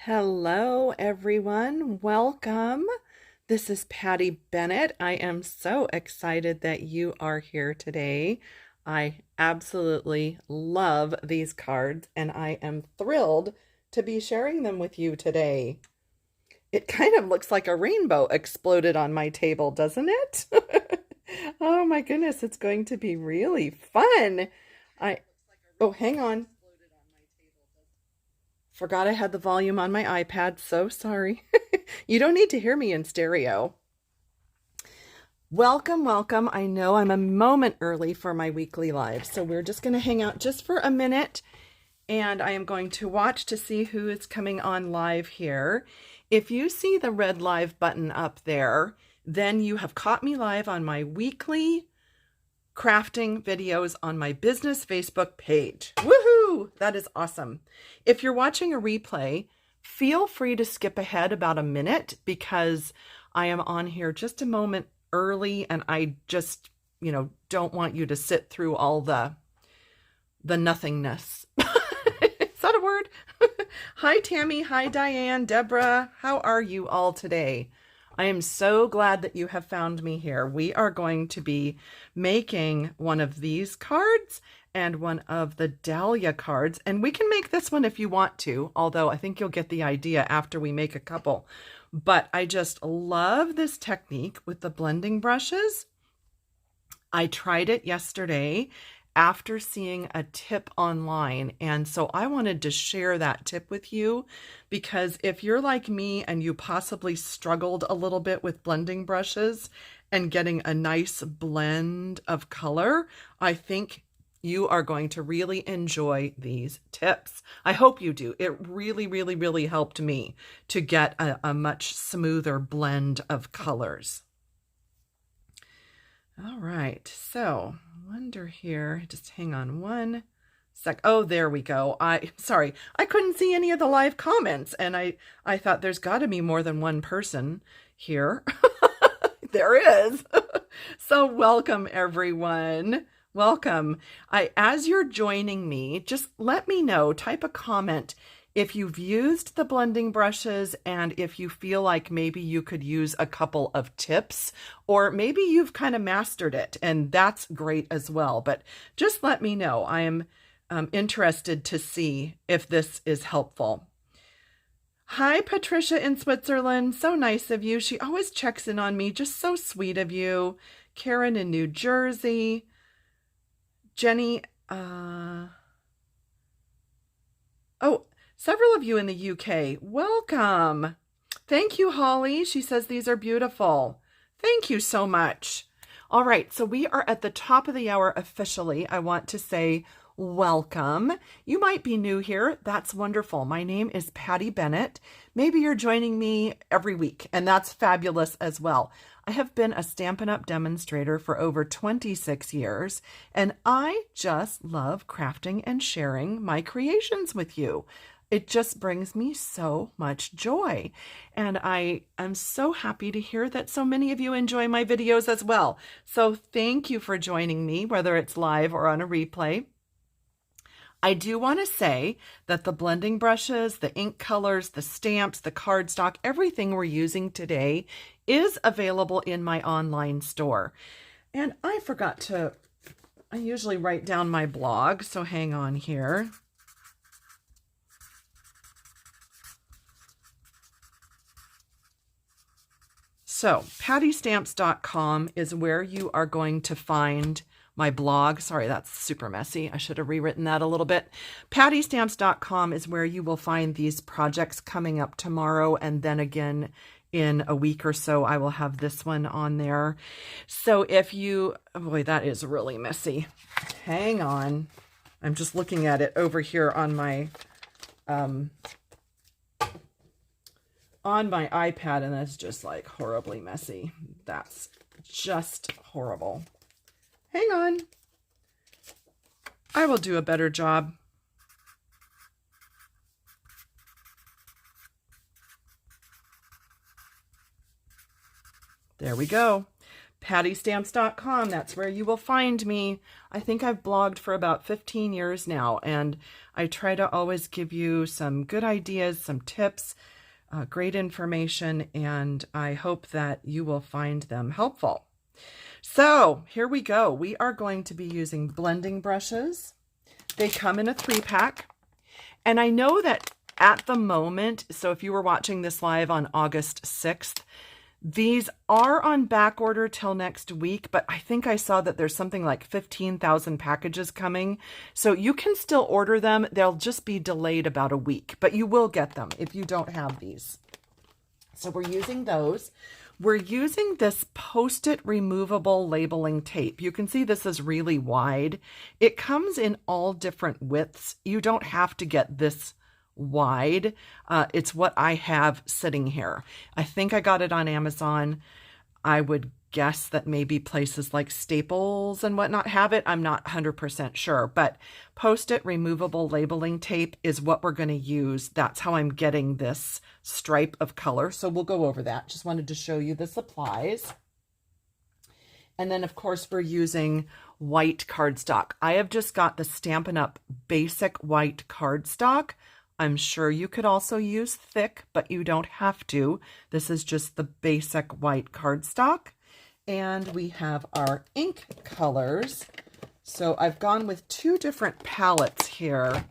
Hello, everyone. Welcome. This is Patty Bennett. I am so excited that you are here today. I absolutely love these cards, and I am thrilled to be sharing them with you today. It kind of looks like a rainbow exploded on my table, doesn't it? Oh my goodness, it's going to be really fun. I Oh, hang on. Forgot I had the volume on my iPad. So sorry. You don't need to hear me in stereo. Welcome, welcome. I know I'm a moment early for my weekly live, so we're just going to hang out just for a minute, and I am going to watch to see who is coming on live here. If you see the red live button up there, then you have caught me live on my weekly crafting videos on my business Facebook page. Woohoo! That is awesome. If you're watching a replay, feel free to skip ahead about a minute because I am on here just a moment early and I just, don't want you to sit through all the nothingness. Is that a word? Hi, Tammy. Hi, Diane. Deborah. How are you all today? I am so glad that you have found me here. We are going to be making one of these cards and one of the Dahlia cards. And we can make this one if you want to, although I think you'll get the idea after we make a couple. But I just love this technique with the blending brushes. I tried it yesterday after seeing a tip online. And so I wanted to share that tip with you because if you're like me and you possibly struggled a little bit with blending brushes and getting a nice blend of color, I think you are going to really enjoy these tips. I hope you do. It really, really, really helped me to get a much smoother blend of colors. All right, so wonder here, just hang on one sec. Oh, there we go. Sorry, I couldn't see any of the live comments and I thought there's got to be more than one person here. There is. So welcome everyone. Welcome. As you're joining me, just let me know, type a comment if you've used the blending brushes and if you feel like maybe you could use a couple of tips, or maybe you've kind of mastered it and that's great as well. But just let me know. I am interested to see if this is helpful. Hi, Patricia in Switzerland. So nice of you. She always checks in on me. Just so sweet of you. Karen in New Jersey. Jenny. Several of you in the UK, welcome. Thank you, Holly. She says these are beautiful. Thank you so much. All right, so we are at the top of the hour officially. I want to say welcome. You might be new here. That's wonderful. My name is Patty Bennett. Maybe you're joining me every week, and that's fabulous as well. I have been a Stampin' Up! Demonstrator for over 26 years, and I just love crafting and sharing my creations with you. It just brings me so much joy. And I am so happy to hear that so many of you enjoy my videos as well. So thank you for joining me, whether it's live or on a replay. I do want to say that the blending brushes, the ink colors, the stamps, the cardstock, everything we're using today is available in my online store. And I usually write down my blog, so hang on here. So pattystamps.com is where you are going to find my blog. Sorry, that's super messy. I should have rewritten that a little bit. Pattystamps.com is where you will find these projects coming up tomorrow, and then again in a week or so, I will have this one on there. So if you, oh boy, that is really messy. Hang on. I'm just looking at it over here on my iPad, and that's just like horribly messy. That's just horrible. Hang on. I will do a better job. There we go. pattystamps.com. That's where you will find me. I think I've blogged for about 15 years now, and I try to always give you some good ideas, some tips, great information, and I hope that you will find them helpful. So here we go. We are going to be using blending brushes. They come in a 3-pack, and I know that at the moment, so if you were watching this live on August 6th, these are on back order till next week, but I think I saw that there's something like 15,000 packages coming. So you can still order them. They'll just be delayed about a week, but you will get them if you don't have these. So we're using those. We're using this Post-it removable labeling tape. You can see this is really wide. It comes in all different widths. You don't have to get this wide. It's what I have sitting here. I think I got it on Amazon. I would guess that maybe places like Staples and whatnot have it. I'm not 100% sure, but Post-it removable labeling tape is what we're going to use. That's how I'm getting this stripe of color. So we'll go over that. Just wanted to show you the supplies. And then of course we're using white cardstock. I have just got the Stampin' Up! Basic white cardstock. I'm sure you could also use thick, but you don't have to. This is just the basic white cardstock. And we have our ink colors. So I've gone with 2 different palettes here.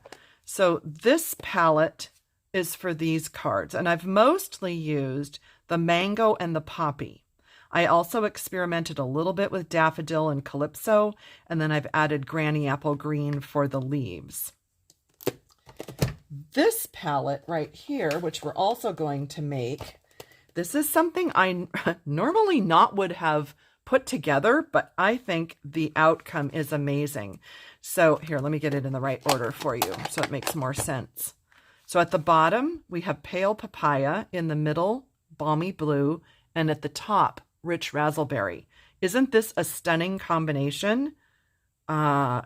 So this palette is for these cards, and I've mostly used the Mango and the Poppy. I also experimented a little bit with Daffodil and Calypso, and then I've added Granny Apple Green for the leaves. This palette right here, which we're also going to make, this is something I normally not would have put together, but I think the outcome is amazing. So here, let me get it in the right order for you so it makes more sense. So at the bottom, we have Pale Papaya, in the middle, Balmy Blue, and at the top, Rich Razzleberry. Isn't this a stunning combination? Yeah,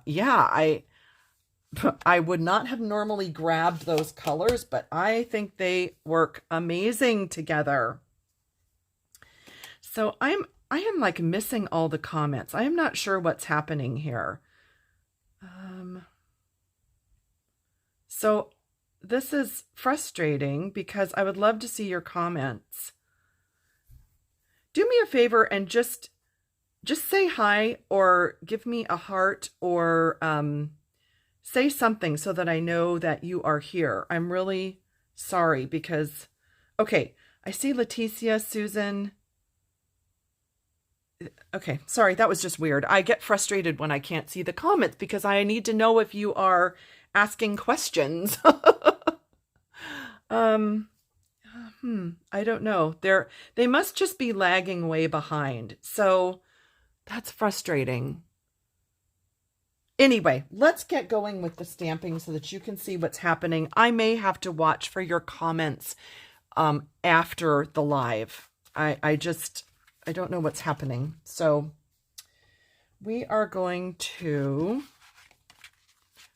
I would not have normally grabbed those colors, but I think they work amazing together. So I am like missing all the comments. I am not sure what's happening here. So this is frustrating because I would love to see your comments. Do me a favor and just say hi, or give me a heart, or say something so that I know that you are here. I'm really sorry because, okay, I see Leticia, Susan. Okay, sorry, that was just weird. I get frustrated when I can't see the comments because I need to know if you are asking questions. I don't know. They must just be lagging way behind. So that's frustrating. Anyway, let's get going with the stamping so that you can see what's happening. I may have to watch for your comments after the live. I don't know what's happening. So we are going to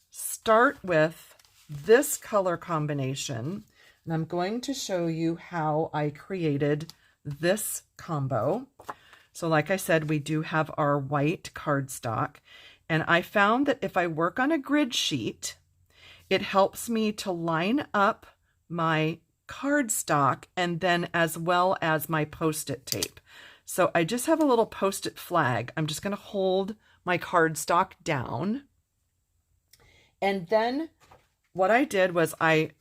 start with this color combination, and I'm going to show you how I created this combo. So like I said, we do have our white cardstock. And I found that if I work on a grid sheet, it helps me to line up my cardstock and then as well as my Post-it tape. So I just have a little Post-it flag. I'm just going to hold my cardstock down. And then what I did was I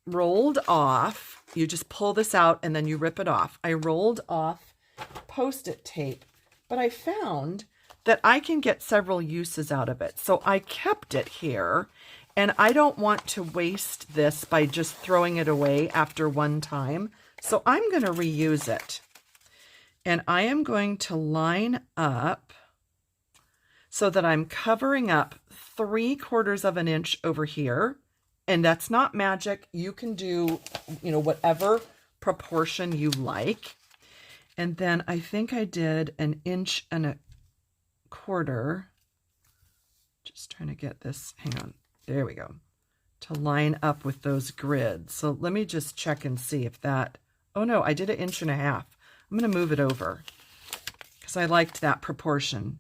rolled off, you just pull this out and then you rip it off. I rolled off Post-it tape, but I found that I can get several uses out of it. So I kept it here, and I don't want to waste this by just throwing it away after one time. So I'm going to reuse it. And I am going to line up so that I'm covering up 3/4 of an inch over here. And that's not magic. You can do, whatever proportion you like. And then I think I did 1 1/4 inches. Just trying to get this, hang on, there we go, to line up with those grids. So let me just check and see if that, oh no, I did 1.5 inches. I'm going to move it over because I liked that proportion.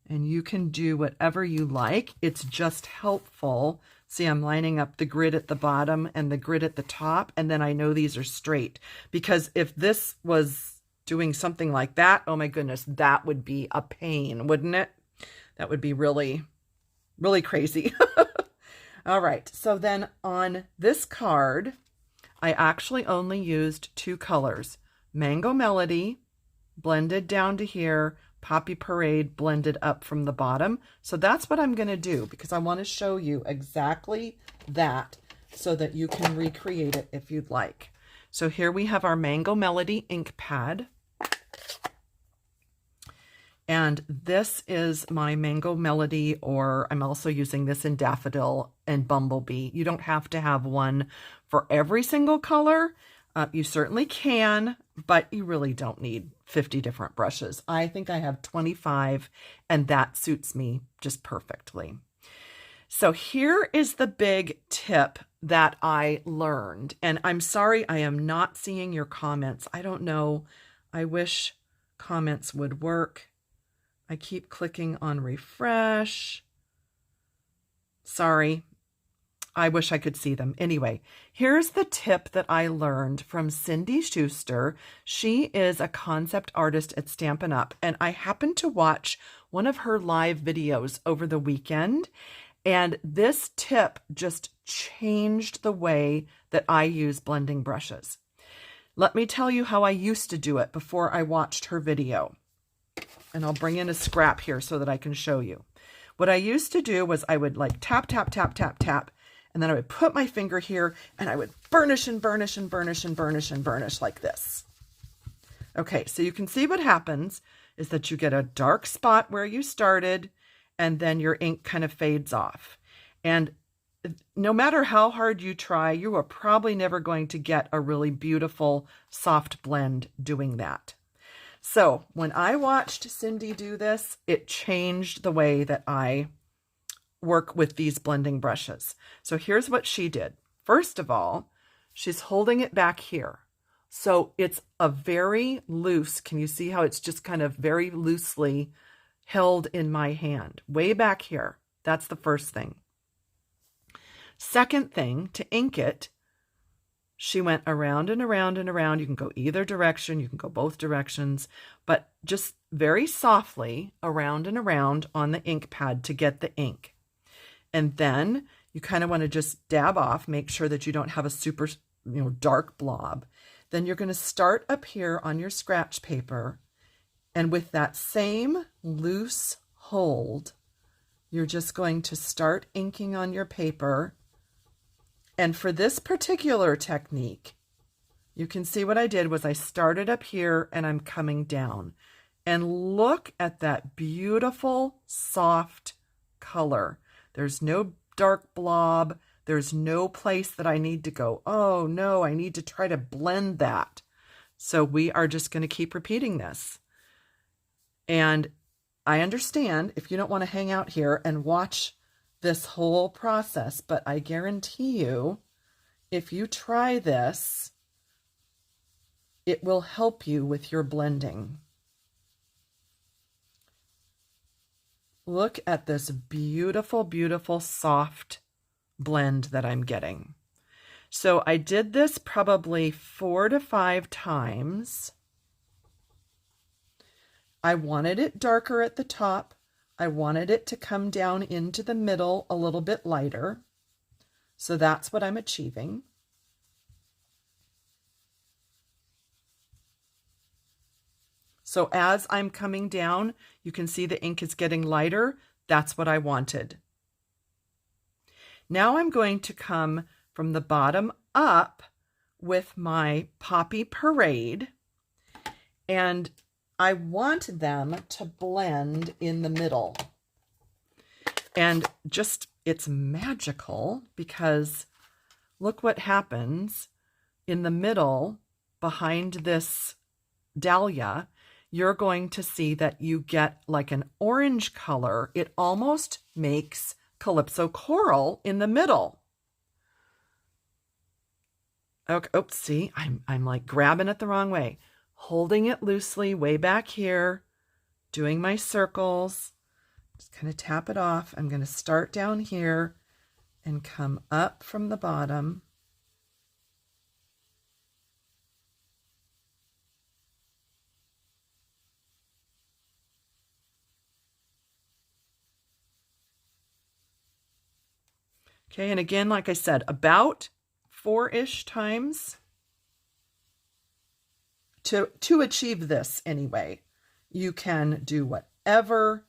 And you can do whatever you like. It's just helpful. See, I'm lining up the grid at the bottom and the grid at the top, and then I know these are straight. Because if this was doing something like that, oh my goodness, that would be a pain, wouldn't it? That would be really, really crazy. All right, so then on this card, I actually only used 2 colors. Mango Melody, blended down to here, Poppy Parade blended up from the bottom. So that's what I'm going to do, because I want to show you exactly that so that you can recreate it if you'd like. So here we have our Mango Melody ink pad. And this is my Mango Melody, or I'm also using this in Daffodil and Bumblebee. You don't have to have one for every single color. You certainly can, but you really don't need 50 different brushes. I think I have 25, and that suits me just perfectly. So here is the big tip that I learned, and I'm sorry I am not seeing your comments. I don't know. I wish comments would work. I keep clicking on refresh. Sorry. I wish I could see them. Anyway, here's the tip that I learned from Cindy Schuster. She is a concept artist at Stampin' Up, and I happened to watch one of her live videos over the weekend, and this tip just changed the way that I use blending brushes. Let me tell you how I used to do it before I watched her video. And I'll bring in a scrap here so that I can show you. What I used to do was I would like tap, tap, tap, tap, tap, and then I would put my finger here and I would burnish and burnish and burnish and burnish and burnish like this. Okay, so you can see what happens is that you get a dark spot where you started, and then your ink kind of fades off. And no matter how hard you try, you are probably never going to get a really beautiful, soft blend doing that. So when I watched Cindy do this, it changed the way that I work with these blending brushes. So here's what she did. First of all, she's holding it back here. So it's a very loose, can you see how it's just kind of very loosely held in my hand, way back here. That's the first thing. Second thing, to ink it, she went around and around and around. You can go either direction, you can go both directions, but just very softly around and around on the ink pad to get the ink. And then you kind of want to just dab off, make sure that you don't have a super, dark blob. Then you're going to start up here on your scratch paper, and with that same loose hold, you're just going to start inking on your paper. And for this particular technique, you can see what I did was I started up here and I'm coming down. And look at that beautiful, soft color. There's no dark blob. There's no place that I need to go, oh no, I need to try to blend that. So we are just going to keep repeating this. And I understand if you don't want to hang out here and watch this whole process, but I guarantee you, if you try this, it will help you with your blending. Look at this beautiful, beautiful, soft blend that I'm getting. So I did this probably 4 to 5 times. I wanted it darker at the top. I wanted it to come down into the middle a little bit lighter. So that's what I'm achieving. So as I'm coming down, you can see the ink is getting lighter. That's what I wanted. Now I'm going to come from the bottom up with my Poppy Parade, and I want them to blend in the middle. And just, it's magical because look what happens in the middle behind this dahlia. You're going to see that you get like an orange color. It almost makes Calypso Coral in the middle. Okay, oops, see, I'm like grabbing it the wrong way. Holding it loosely way back here, doing my circles. Just kind of tap it off. I'm going to start down here and come up from the bottom. Okay, and again, like I said, about 4-ish times to achieve this anyway. You can do whatever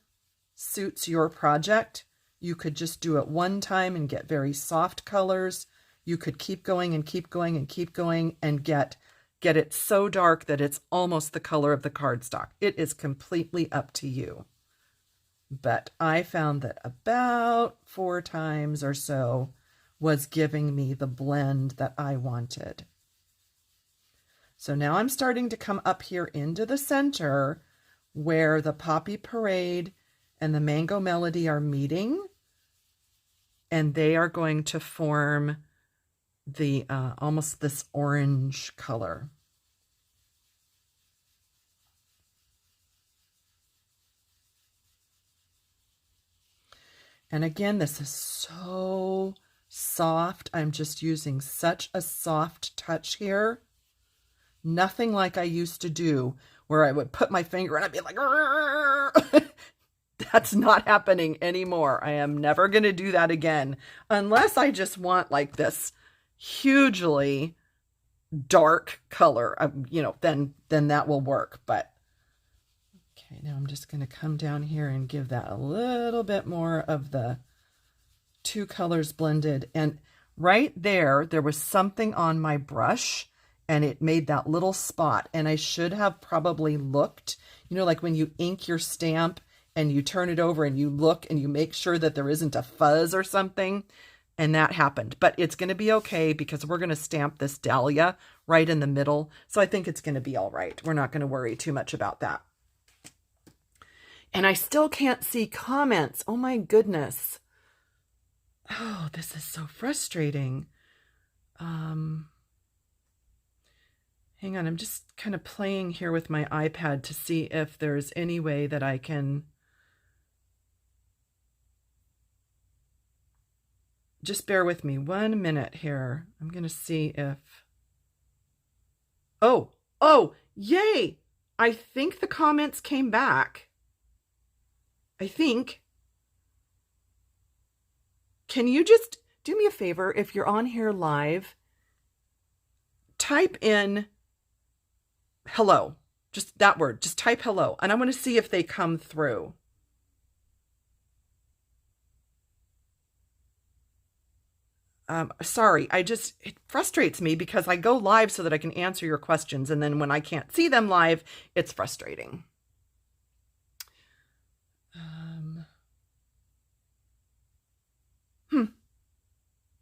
suits your project. You could just do it one time and get very soft colors. You could keep going and keep going and keep going and get it so dark that it's almost the color of the cardstock. It is completely up to you. But I found that about 4 times or so was giving me the blend that I wanted. So now I'm starting to come up here into the center where the Poppy Parade and the Mango Melody are meeting, and they are going to form the almost this orange color. And again, this is so soft. I'm just using such a soft touch here. Nothing like I used to do where I would put my finger and I'd be like, that's not happening anymore. I am never going to do that again unless I just want like this hugely dark color. Then that will work. But okay, now I'm just going to come down here and give that a little bit more of the 2 colors blended. And right there was something on my brush and it made that little spot. And I should have probably looked, like when you ink your stamp and you turn it over and you look and you make sure that there isn't a fuzz or something. And that happened. But it's going to be okay because we're going to stamp this Dahlia right in the middle. So I think it's going to be all right. We're not going to worry too much about that. And I still can't see comments. Oh my goodness. Oh, this is so frustrating. Hang on, I'm just kind of playing here with my iPad to see if there's any way that I can just bear with me 1 minute here. I'm going to see if... Oh, yay! I think the comments came back. I think. Can you just do me a favor if you're on here live? Type in hello. Just that word. Just type hello. And I want to see if they come through. Sorry, it frustrates me because I go live so that I can answer your questions. And then when I can't see them live, it's frustrating.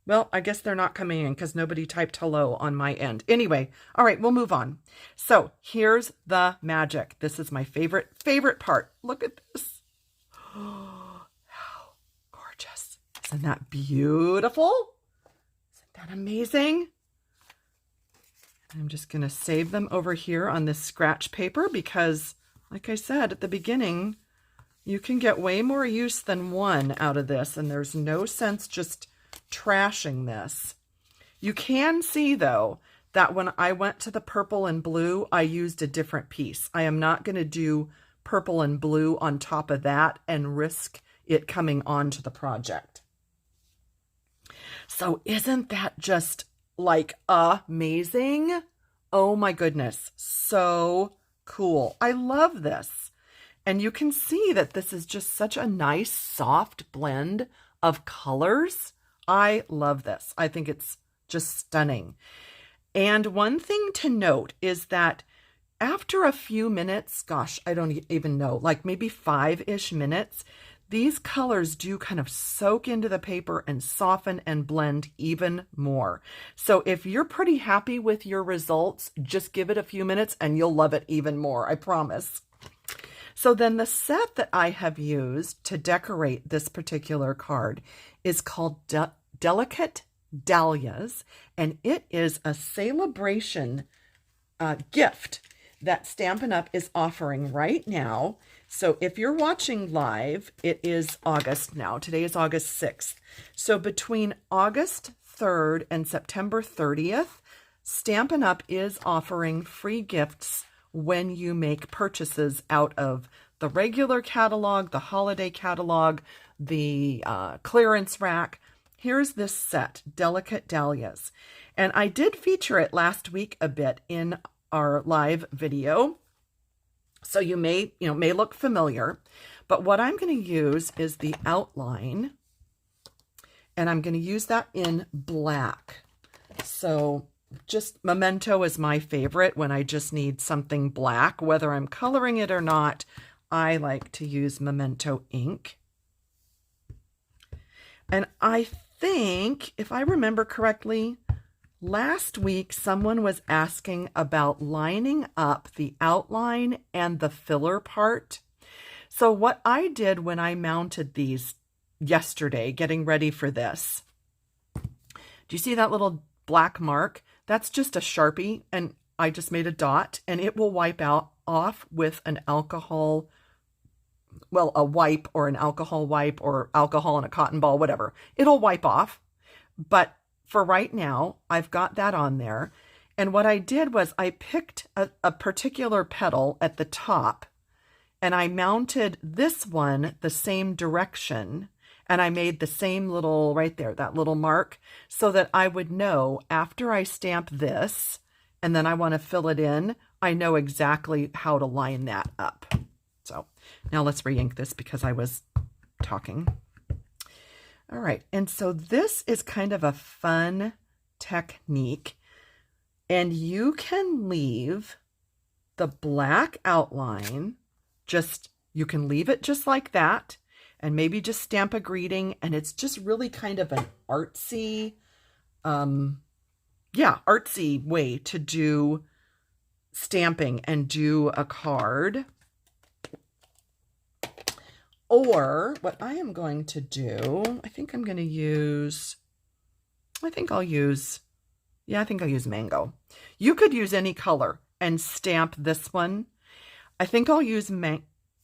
Well, I guess they're not coming in because nobody typed hello on my end. Anyway, all right, we'll move on. So here's the magic. This is my favorite part. Look at this. Oh, how gorgeous. Isn't that beautiful? Isn't that amazing? I'm just going to save them over here on this scratch paper because, like I said at the beginning, you can get way more use than one out of this, and there's no sense just trashing this. You can see, though, that when I went to the purple and blue, I used a different piece. I am not going to do purple and blue on top of that and risk it coming onto the project. So isn't that just like amazing? Oh my goodness, so cool. I love this. And you can see that this is just such a nice soft blend of colors. I love this. I think it's just stunning. And one thing to note is that after a few minutes, gosh, I don't even know, like maybe 5-ish minutes, these colors do kind of soak into the paper and soften and blend even more. So if you're pretty happy with your results, just give it a few minutes and you'll love it even more, I promise. So then the set that I have used to decorate this particular card is called Delicate Dahlias, and it is a celebration gift that Stampin' Up! Is offering right now. So if you're watching live, it is August now. Today is August 6th. So between August 3rd and September 30th, Stampin' Up! Is offering free gifts when you make purchases out of the regular catalog, the holiday catalog, the clearance rack. Here's this set, Delicate Dahlias. And I did feature it last week a bit in our live video. So you may look familiar, but what I'm going to use is the outline, and I'm going to use that in black. So just Memento is my favorite when I just need something black, whether I'm coloring it or not. I like to use Memento ink. And I think, if I remember correctly, last week, someone was asking about lining up the outline and the filler part. So what I did when I mounted these yesterday, getting ready for this, do you see that little black mark? That's just a Sharpie, and I just made a dot, and it will wipe off with an alcohol, well, a wipe or an alcohol wipe or alcohol in a cotton ball, whatever. It'll wipe off, but for right now, I've got that on there. And what I did was I picked a particular petal at the top, and I mounted this one the same direction, and I made the same little, right there, that little mark, so that I would know after I stamp this, and then I want to fill it in, I know exactly how to line that up. So now let's re-ink this because I was talking. All right, and so this is kind of a fun technique, and you can leave the black outline, you can leave it just like that, and maybe just stamp a greeting, and it's just really kind of an artsy, artsy way to do stamping and do a card. Or what I am going to do, I'll use mango. You could use any color and stamp this one. I think I'll use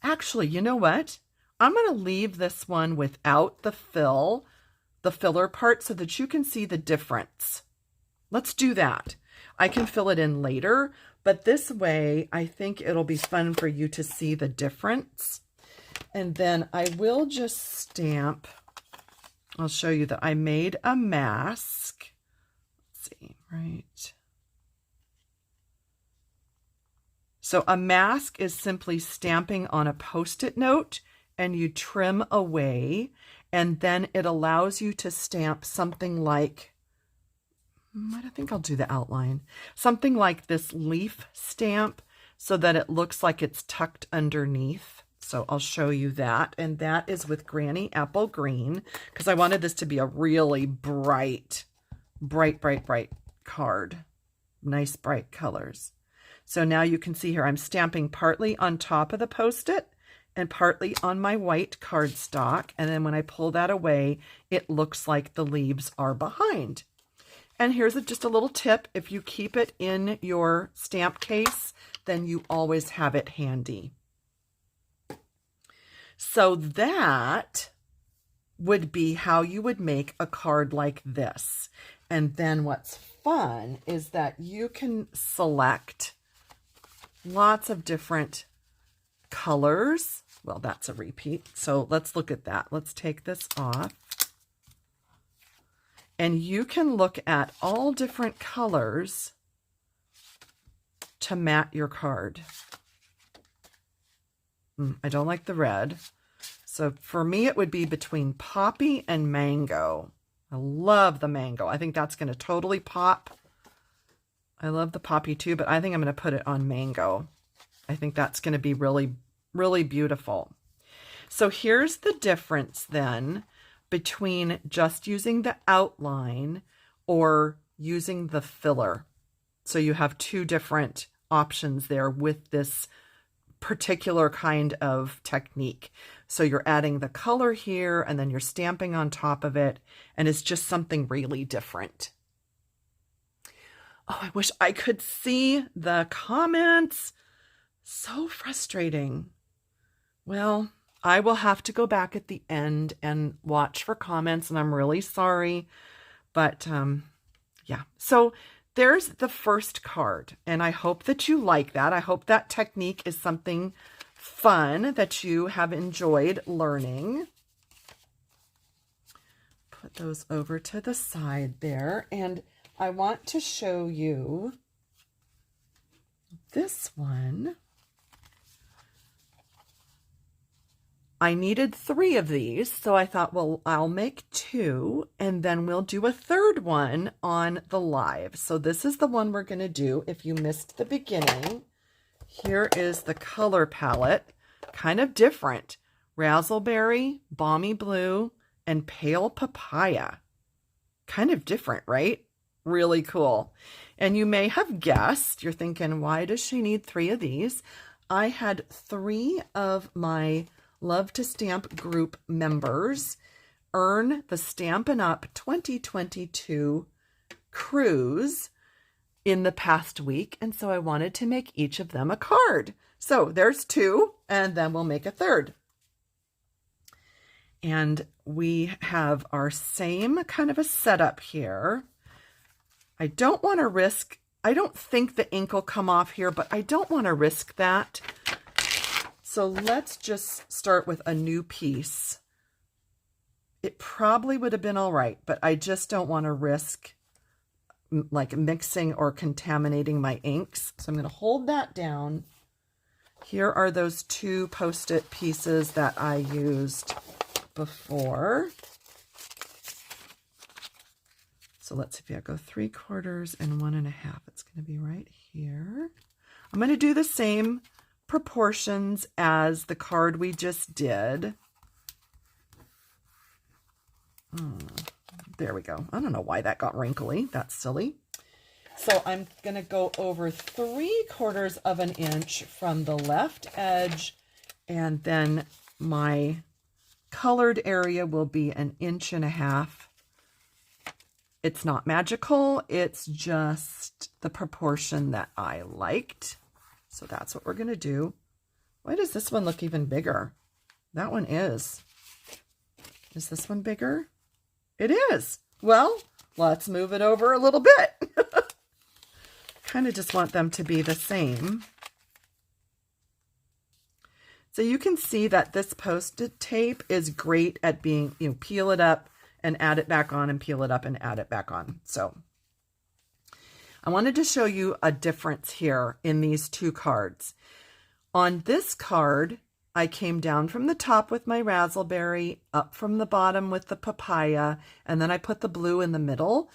actually, you know what? I'm going to leave this one without the filler part so that you can see the difference. Let's do that. I can fill it in later, but this way I think it'll be fun for you to see the difference. And then I will just stamp. I'll show you that I made a mask. Let's see, right. So a mask is simply stamping on a Post-it note, and you trim away, and then it allows you to stamp something like, I don't think I'll do the outline, something like this leaf stamp so that it looks like it's tucked underneath. So I'll show you that. And that is with Granny Apple Green, because I wanted this to be a really bright card. Nice bright colors. So now you can see here I'm stamping partly on top of the Post-it and partly on my white cardstock. And then when I pull that away, it looks like the leaves are behind. And here's just a little tip. If you keep it in your stamp case, then you always have it handy. So that would be how you would make a card like this. And then what's fun is that you can select lots of different colors. Well, that's a repeat. So let's look at that. Let's take this off. And you can look at all different colors to mat your card. I don't like the red. So for me, it would be between poppy and mango. I love the mango. I think that's going to totally pop. I love the poppy too, but I think I'm going to put it on mango. I think that's going to be really, really beautiful. So here's the difference then between just using the outline or using the filler. So you have two different options there with this particular kind of technique. So you're adding the color here and then you're stamping on top of it, and it's just something really different. Oh, I wish I could see the comments. So frustrating. Well, I will have to go back at the end and watch for comments, and I'm really sorry. But yeah, so there's the first card, and I hope that you like that. I hope that technique is something fun that you have enjoyed learning. Put those over to the side there, and I want to show you this one. I needed 3 of these, so I thought, well, I'll make 2, and then we'll do a third one on the live. So this is the one we're going to do. If you missed the beginning, here is the color palette, kind of different. Razzleberry, Balmy Blue, and Pale Papaya. Kind of different, right? Really cool. And you may have guessed, you're thinking, why does she need 3 of these? I had 3 of my Love to Stamp group members earn the Stampin' Up 2022 cruise in the past week, and so I wanted to make each of them a card. So there's 2, and then we'll make a third. And we have our same kind of a setup here. I don't want to risk, I don't think the ink will come off here, but I don't want to risk that. So let's just start with a new piece. It probably would have been all right, but I just don't want to risk like mixing or contaminating my inks. So I'm going to hold that down. Here are those 2 Post-it pieces that I used before. So let's see if I go 3/4 and 1.5. It's going to be right here. I'm going to do the same proportions as the card we just did. There we go. I don't know why that got wrinkly. That's silly. So I'm going to go over 3/4 of an inch from the left edge, and then my colored area will be 1.5 inches. It's not magical. It's just the proportion that I liked. So that's what we're going to do. Why does this one look even bigger? That one is. Is this one bigger? It is. Well, let's move it over a little bit. Kind of just want them to be the same. So you can see that this Post-it tape is great at being, peel it up and add it back on, and peel it up and add it back on. So I wanted to show you a difference here in these 2 cards. On this card, I came down from the top with my Razzleberry, up from the bottom with the Papaya, and then I put the blue in the middle.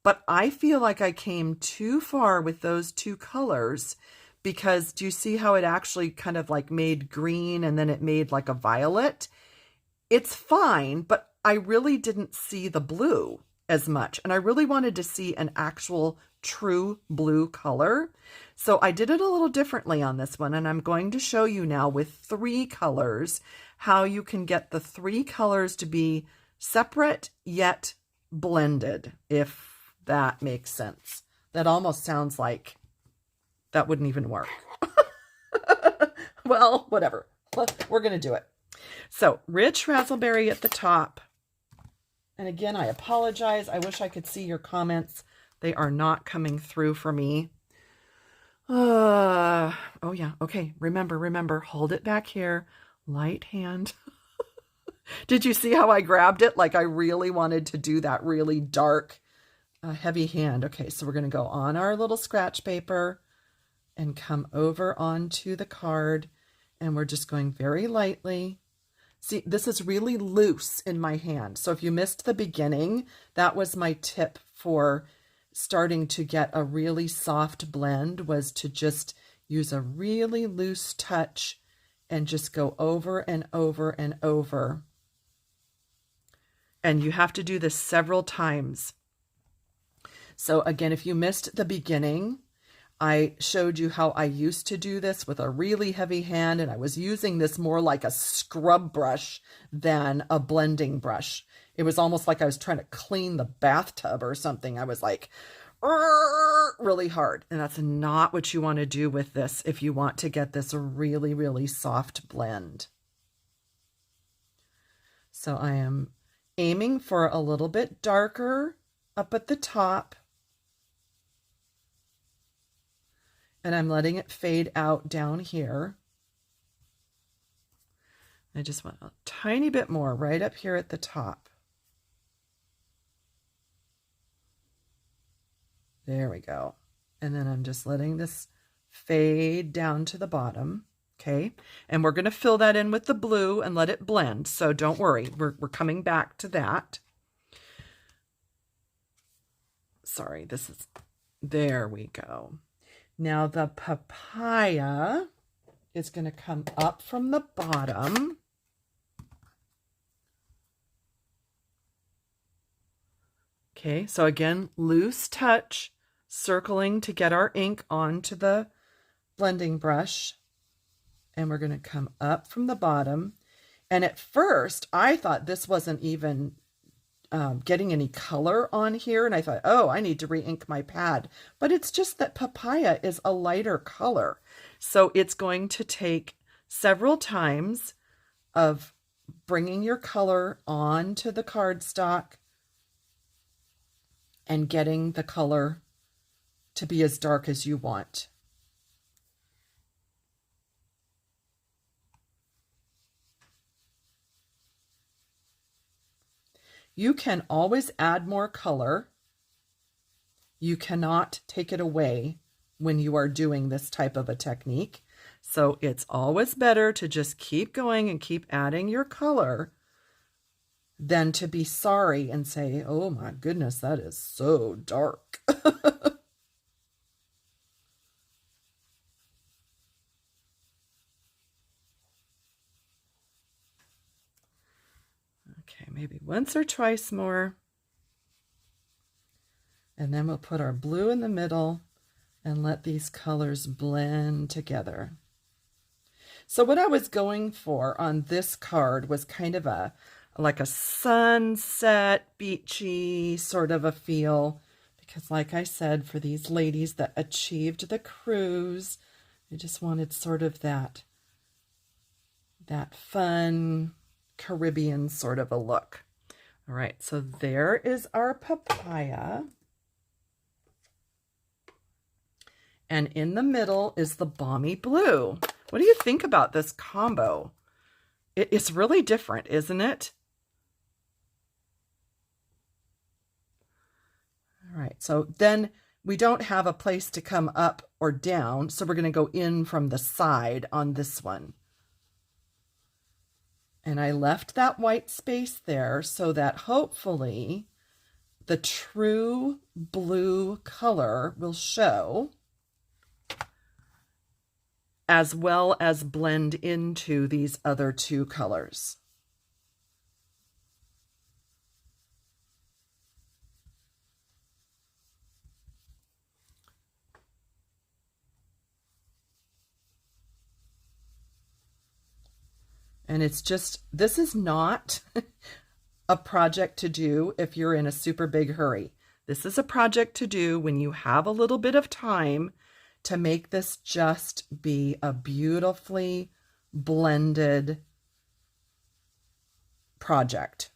But I feel like I came too far with those 2 colors, because do you see how it actually kind of like made green and then it made like a violet? It's fine, but I really didn't see the blue as much, and I really wanted to see an actual true blue color. So I did it a little differently on this one, and I'm going to show you now with 3 colors how you can get the 3 colors to be separate yet blended, if that makes sense. That almost sounds like that wouldn't even work. Well, whatever. We're going to do it. So rich raspberry at the top. And again, I apologize. I wish I could see your comments. They are not coming through for me. Oh yeah. Okay. Remember, hold it back here. Light hand. Did you see how I grabbed it? Like I really wanted to do that really dark, heavy hand. Okay. So we're going to go on our little scratch paper and come over onto the card. And we're just going very lightly. See, this is really loose in my hand. So if you missed the beginning, that was my tip for starting to get a really soft blend, was to just use a really loose touch and just go over and over and over. And you have to do this several times. So again, if you missed the beginning, I showed you how I used to do this with a really heavy hand, and I was using this more like a scrub brush than a blending brush. It was almost like I was trying to clean the bathtub or something. I was like, really hard. And that's not what you want to do with this if you want to get this really, really soft blend. So I am aiming for a little bit darker up at the top. And I'm letting it fade out down here. I just want a tiny bit more right up here at the top. There we go. And then I'm just letting this fade down to the bottom. Okay, and we're going to fill that in with the blue and let it blend. So don't worry, we're coming back to that. Sorry, there we go. Now the papaya is going to come up from the bottom. Okay, so again, loose touch, circling to get our ink onto the blending brush. And we're going to come up from the bottom. And at first, I thought this wasn't even getting any color on here. And I thought, oh, I need to re-ink my pad. But it's just that papaya is a lighter color. So it's going to take several times of bringing your color onto the cardstock and getting the color to be as dark as you want. You can always add more color. You cannot take it away when you are doing this type of a technique. So it's always better to just keep going and keep adding your color than to be sorry and say, oh my goodness, that is so dark. Okay, maybe once or twice more. And then we'll put our blue in the middle and let these colors blend together. So what I was going for on this card was kind of like a sunset, beachy sort of a feel. Because like I said, for these ladies that achieved the cruise, I just wanted sort of that fun Caribbean sort of a look. All right, so there is our papaya. And in the middle is the balmy blue. What do you think about this combo? It's really different, isn't it? All right, so then we don't have a place to come up or down, so we're going to go in from the side on this one. And I left that white space there so that hopefully the true blue color will show as well as blend into these other two colors. And it's just, this is not a project to do if you're in a super big hurry. This is a project to do when you have a little bit of time to make this just be a beautifully blended project.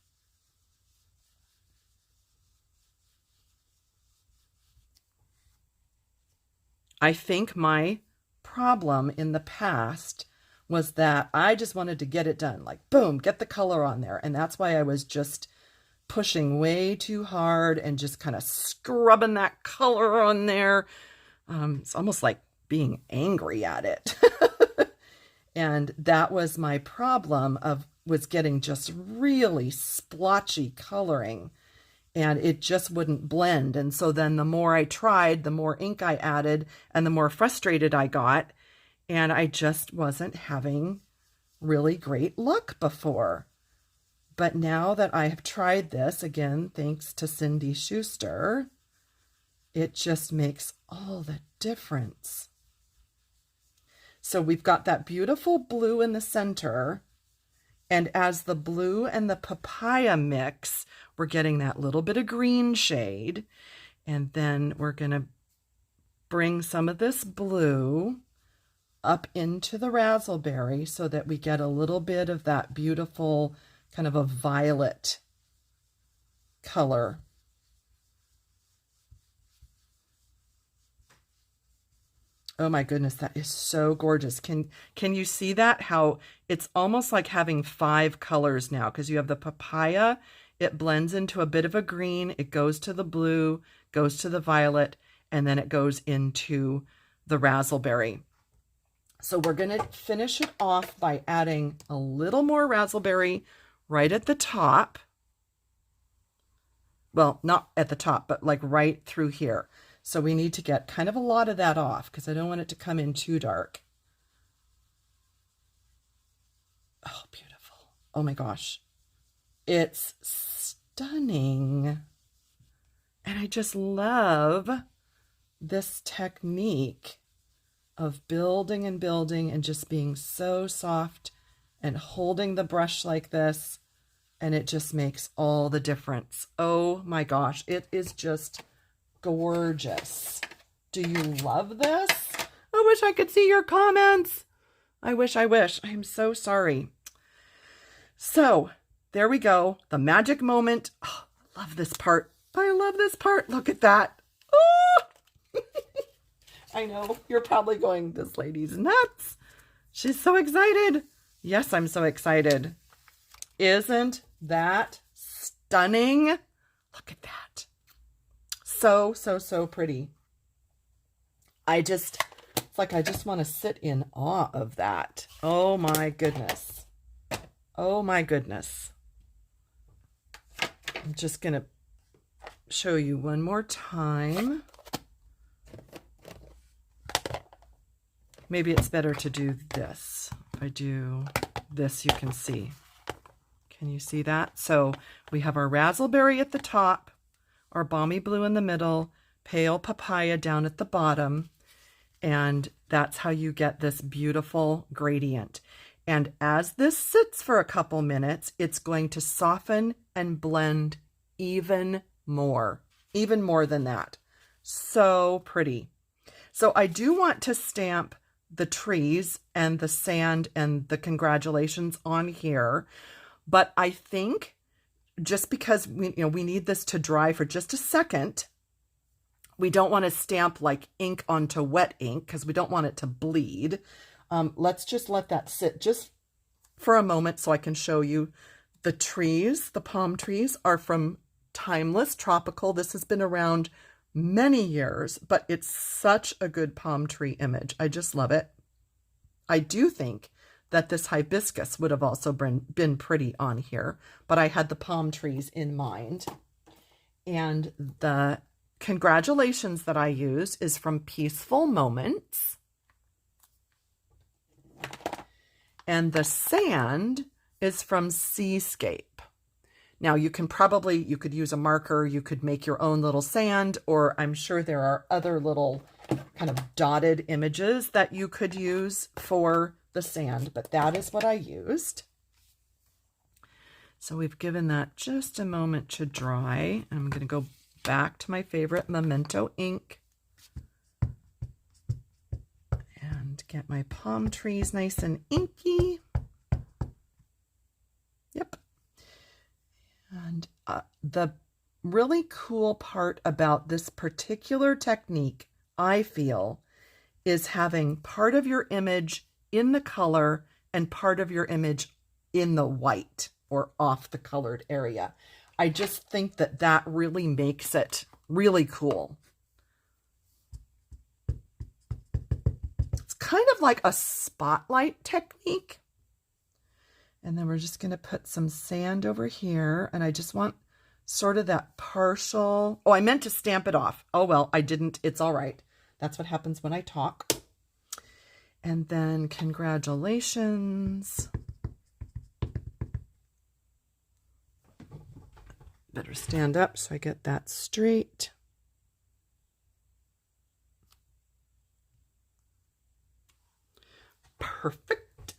I think my problem in the past was that I just wanted to get it done, like boom, get the color on there. And that's why I was just pushing way too hard and just kind of scrubbing that color on there. It's almost like being angry at it. And that was my problem was getting just really splotchy coloring and it just wouldn't blend. And so then the more I tried, the more ink I added and the more frustrated I got. And I just wasn't having really great luck before. But now that I have tried this, again, thanks to Cindy Schuster, it just makes all the difference. So we've got that beautiful blue in the center. And as the blue and the papaya mix, we're getting that little bit of green shade. And then we're going to bring some of this blue up into the raspberry so that we get a little bit of that beautiful kind of a violet color. Oh my goodness, that is so gorgeous. Can you see that? How it's almost like having 5 colors now, because you have the papaya, it blends into a bit of a green, it goes to the blue, goes to the violet, and then it goes into the raspberry. So we're going to finish it off by adding a little more raspberry right at the top. Well, not at the top, but like right through here. So we need to get kind of a lot of that off because I don't want it to come in too dark. Oh, beautiful. Oh my gosh. It's stunning. And I just love this technique of building and building and just being so soft and holding the brush like this. And it just makes all the difference. Oh my gosh. It is just gorgeous. Do you love this? I wish I could see your comments. I wish. I am so sorry. So there we go. The magic moment. Oh, I love this part. I love this part. Look at that. Oh! I know you're probably going, this lady's nuts. She's so excited. Yes, I'm so excited. Isn't that stunning? Look at that. So, so, so pretty. It's like I just want to sit in awe of that. Oh my goodness. Oh my goodness. I'm just going to show you one more time. Maybe it's better to do this. If I do this, you can see. Can you see that? So we have our raspberry at the top, our balmy blue in the middle, pale papaya down at the bottom, and that's how you get this beautiful gradient. And as this sits for a couple minutes, it's going to soften and blend even more than that. So pretty. So I do want to stamp the trees and the sand and the congratulations on here, but I think just because we need this to dry for just a second, we don't want to stamp like ink onto wet ink because we don't want it to bleed. Let's just let that sit just for a moment so I can show you the trees. The palm trees are from Timeless Tropical. This has been around many years, but it's such a good palm tree image. I just love it. I do think that this hibiscus would have also been pretty on here, but I had the palm trees in mind. And the congratulations that I use is from Peaceful Moments. And the sand is from Seascape. Now you could use a marker, you could make your own little sand, or I'm sure there are other little kind of dotted images that you could use for the sand, but that is what I used. So we've given that just a moment to dry. I'm going to go back to my favorite Memento ink and get my palm trees nice and inky. Yep. And the really cool part about this particular technique, I feel, is having part of your image in the color and part of your image in the white or off the colored area. I just think that that really makes it really cool. It's kind of like a spotlight technique. And then we're just going to put some sand over here. And I just want sort of that partial. Oh, I meant to stamp it off. Oh, well, I didn't. It's all right. That's what happens when I talk. And then congratulations. Better stand up so I get that straight. Perfect.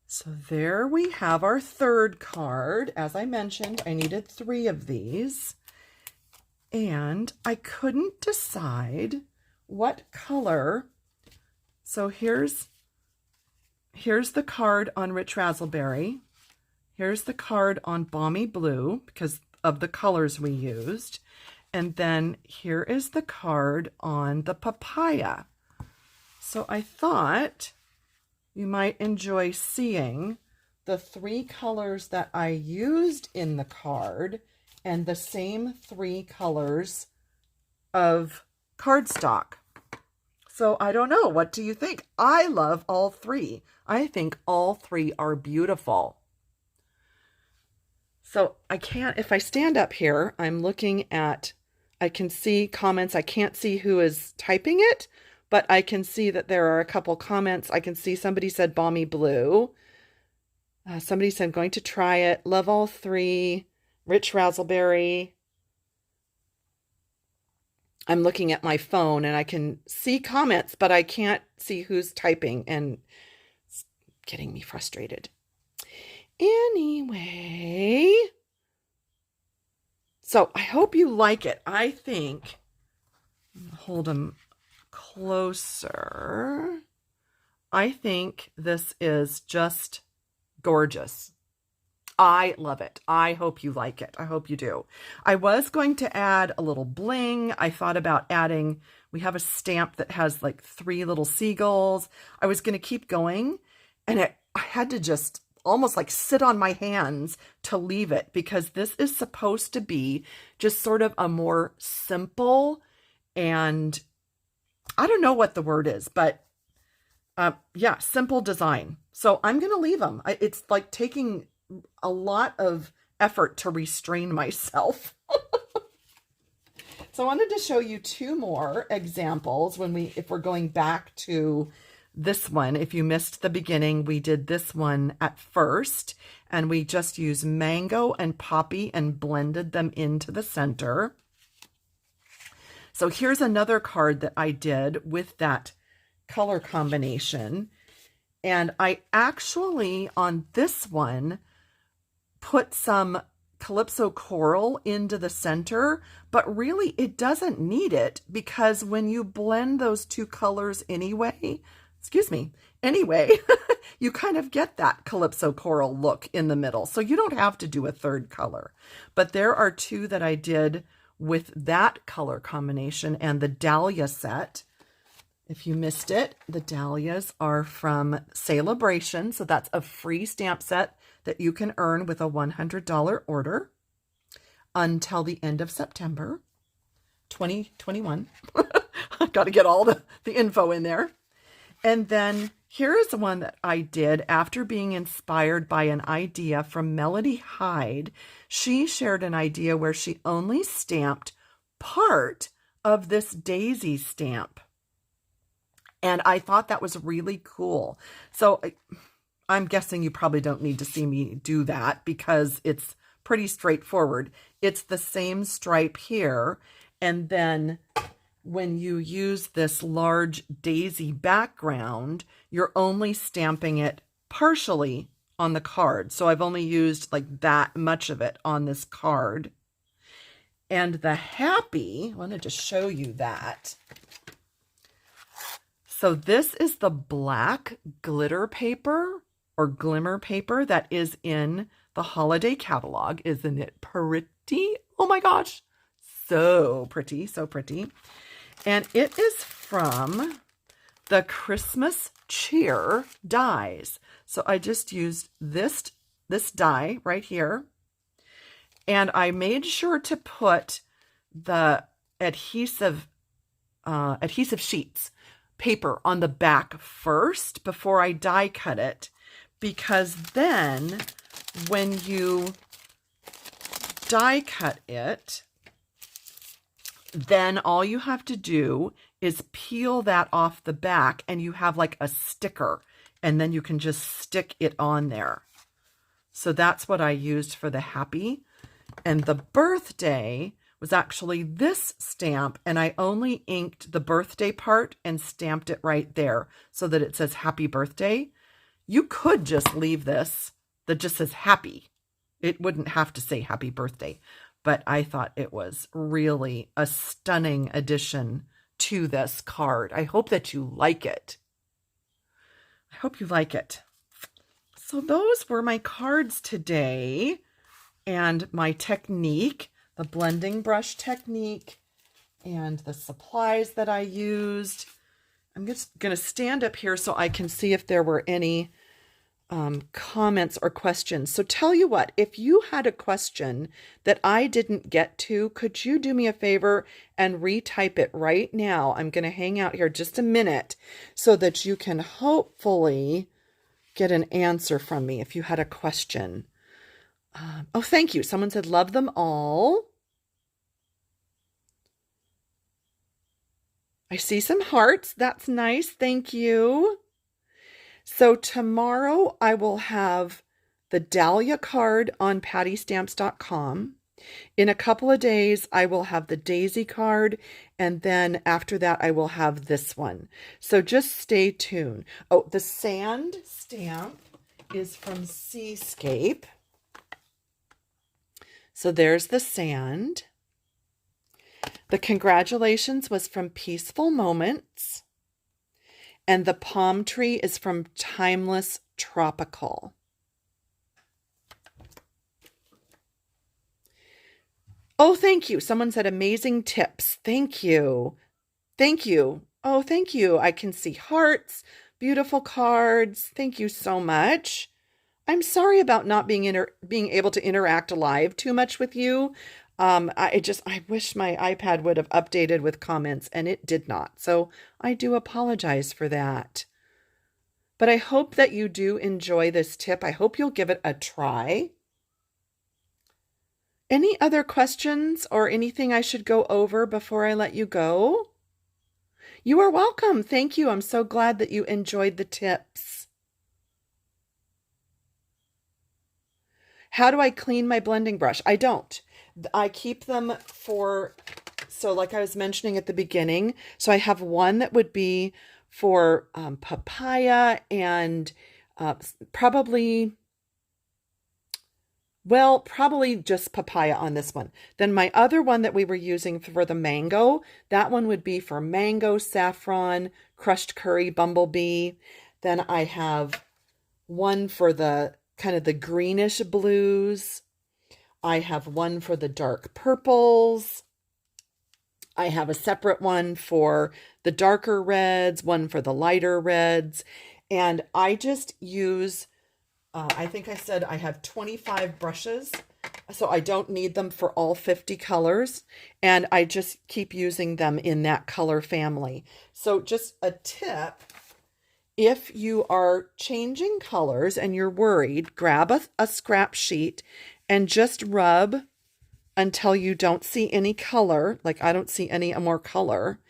So there we have our third card. As I mentioned, I needed 3 of these. And I couldn't decide what color. So here's the card on Rich Raspberry. Here's the card on Balmy Blue because of the colors we used. And then here is the card on the papaya. So I thought you might enjoy seeing the 3 colors that I used in the card and the same 3 colors of cardstock. So I don't know. What do you think? I love all 3. I think all 3 are beautiful. So I can't, if I stand up here, I'm looking at, I can see comments. I can't see who is typing it, but I can see that there are a couple comments. I can see somebody said Balmy Blue. Somebody said, going to try it. Love all 3. Rich Razzleberry. I'm looking at my phone and I can see comments, but I can't see who's typing, and it's getting me frustrated. Anyway, so I hope you like it. I think, hold them closer. I think this is just gorgeous. I love it. I hope you like it. I hope you do. I was going to add a little bling. I thought about adding, we have a stamp that has like 3 little seagulls. I was going to keep going, and I had to just almost like sit on my hands to leave it, because this is supposed to be just sort of a more simple, and I don't know what the word is, but yeah, simple design. So I'm going to leave them. It's like taking a lot of effort to restrain myself. So I wanted to show you 2 more examples if we're going back to this one. If you missed the beginning, we did this one at first, and we just used mango and poppy and blended them into the center. So here's another card that I did with that color combination. And I actually, on this one, put some Calypso Coral into the center, but really it doesn't need it, because when you blend those 2 colors anyway, you kind of get that Calypso Coral look in the middle. So you don't have to do a 3rd color. But there are 2 that I did with that color combination and the Dahlia set. If you missed it, the Dahlias are from Sale-a-Bration. So that's a free stamp set that you can earn with a $100 order until the end of September 2021. I've got to get all the info in there. And then here is one that I did after being inspired by an idea from Melody Hyde. She shared an idea where she only stamped part of this daisy stamp. And I thought that was really cool. So I'm guessing you probably don't need to see me do that, because it's pretty straightforward. It's the same stripe here. And then when you use this large daisy background, you're only stamping it partially on the card. So I've only used like that much of it on this card. And the happy, I want to just show you that. So this is the black glitter paper or glimmer paper that is in the holiday catalog. Isn't it pretty? Oh my gosh. So pretty, so pretty. And it is from the Christmas Cheer dies. So I just used this die right here. And I made sure to put the adhesive sheets paper on the back first before I die cut it, because then when you die cut it, then all you have to do is peel that off the back and you have like a sticker, and then you can just stick it on there. So that's what I used for the happy. And the birthday was actually this stamp, and I only inked the birthday part and stamped it right there so that it says happy birthday. You could just leave this that just says happy. It wouldn't have to say happy birthday, but I thought it was really a stunning addition to this card. I hope that you like it. I hope you like it. So those were my cards today and my technique, the blending brush technique and the supplies that I used. I'm just going to stand up here so I can see if there were any comments or questions. So tell you what, if you had a question that I didn't get to, could you do me a favor and retype it right now? I'm going to hang out here just a minute so that you can hopefully get an answer from me if you had a question. Oh, thank you. Someone said, love them all. I see some hearts. That's nice. Thank you. So tomorrow I will have the Dahlia card on pattystamps.com. In a couple of days, I will have the Daisy card. And then after that, I will have this one. So just stay tuned. Oh, the sand stamp is from Seascape. So there's the sand. The congratulations was from Peaceful Moments. And the palm tree is from Timeless Tropical. Oh, thank you. Someone said amazing tips. Thank you. Thank you. Oh, thank you. I can see hearts, beautiful cards. Thank you so much. I'm sorry about not being able to interact live too much with you. I wish my iPad would have updated with comments, and it did not. So I do apologize for that. But I hope that you do enjoy this tip. I hope you'll give it a try. Any other questions or anything I should go over before I let you go? You are welcome. Thank you. I'm so glad that you enjoyed the tips. How do I clean my blending brush? I don't. I keep them so like I was mentioning at the beginning, so I have one that would be for papaya and probably just papaya on this one. Then my other one that we were using for the mango, that one would be for mango, saffron, crushed curry, bumblebee. Then I have one for the kind of the greenish blues. I have one for the dark purples. I have a separate one for the darker reds, one for the lighter reds. And I just use, I think I said I have 25 brushes, so I don't need them for all 50 colors. And I just keep using them in that color family. So just a tip, if you are changing colors and you're worried, grab a scrap sheet and just rub until you don't see any color, like I don't see any more color,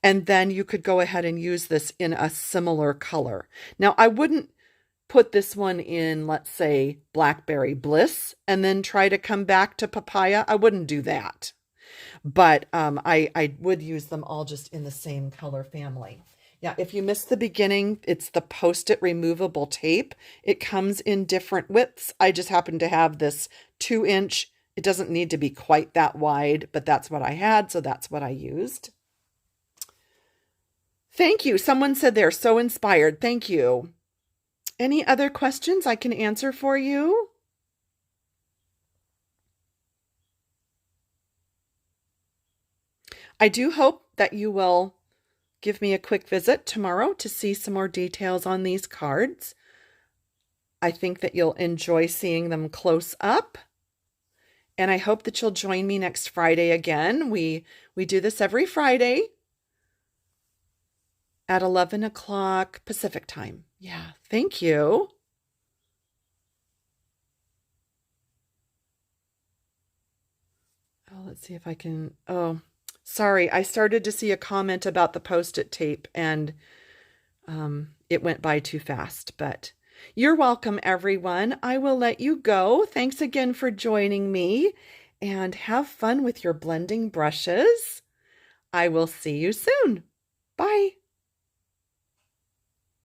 and then you could go ahead and use this in a similar color. Now, I wouldn't put this one in, let's say, Blackberry Bliss, and then try to come back to papaya. I wouldn't do that. But I would use them all just in the same color family. Yeah, if you missed the beginning, it's the Post-it removable tape. It comes in different widths. I just happen to have this 2-inch. It doesn't need to be quite that wide, but that's what I had, so that's what I used. Thank you. Someone said they're so inspired. Thank you. Any other questions I can answer for you? I do hope that you will give me a quick visit tomorrow to see some more details on these cards. I think that you'll enjoy seeing them close up. And I hope that you'll join me next Friday again. We do this every Friday at 11 o'clock Pacific time. Yeah, thank you. Oh, let's see if I can. Oh, sorry. I started to see a comment about the Post-it tape and it went by too fast, but you're welcome, everyone. I will let you go. Thanks again for joining me and have fun with your blending brushes. I will see you soon. Bye.